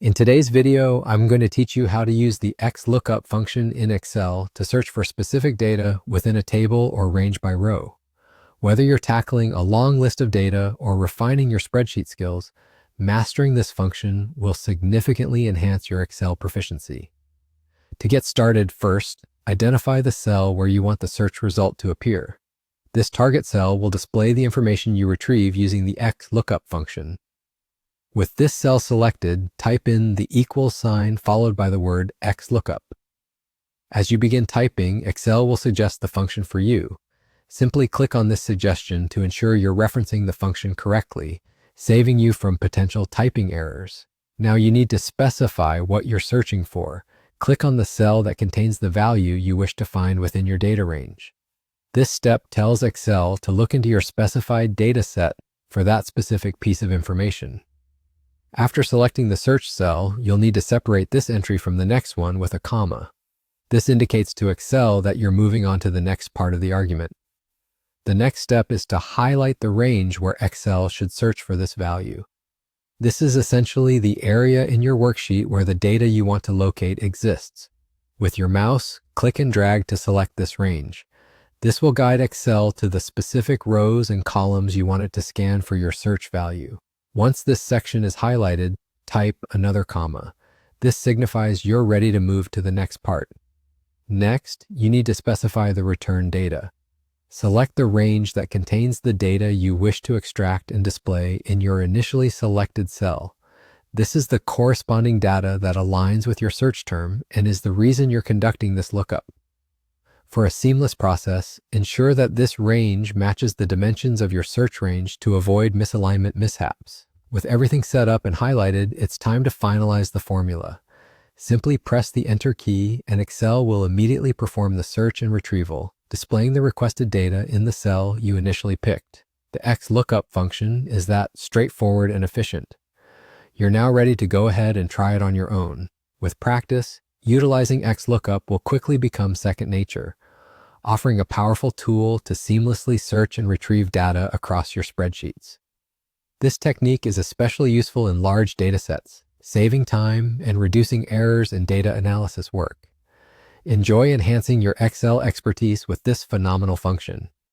In today's video, I'm going to teach you how to use the XLOOKUP function in Excel to search for specific data within a table or range by row. Whether you're tackling a long list of data or refining your spreadsheet skills, mastering this function will significantly enhance your Excel proficiency. To get started, first, identify the cell where you want the search result to appear. This target cell will display the information you retrieve using the XLOOKUP function. With this cell selected, type in the equal sign followed by the word XLOOKUP. As you begin typing, Excel will suggest the function for you. Simply click on this suggestion to ensure you're referencing the function correctly, saving you from potential typing errors. Now you need to specify what you're searching for. Click on the cell that contains the value you wish to find within your data range. This step tells Excel to look into your specified data set for that specific piece of information. After selecting the search cell, you'll need to separate this entry from the next one with a comma. This indicates to Excel that you're moving on to the next part of the argument. The next step is to highlight the range where Excel should search for this value. This is essentially the area in your worksheet where the data you want to locate exists. With your mouse, click and drag to select this range. This will guide Excel to the specific rows and columns you want it to scan for your search value. Once this section is highlighted, type another comma. This signifies you're ready to move to the next part. Next, you need to specify the return data. Select the range that contains the data you wish to extract and display in your initially selected cell. This is the corresponding data that aligns with your search term and is the reason you're conducting this lookup. For a seamless process, ensure that this range matches the dimensions of your search range to avoid misalignment mishaps. With everything set up and highlighted, it's time to finalize the formula. Simply press the Enter key and Excel will immediately perform the search and retrieval, displaying the requested data in the cell you initially picked. The XLOOKUP function is that straightforward and efficient. You're now ready to go ahead and try it on your own. With practice, utilizing XLOOKUP will quickly become second nature, offering a powerful tool to seamlessly search and retrieve data across your spreadsheets. This technique is especially useful in large datasets, saving time and reducing errors in data analysis work. Enjoy enhancing your Excel expertise with this phenomenal function.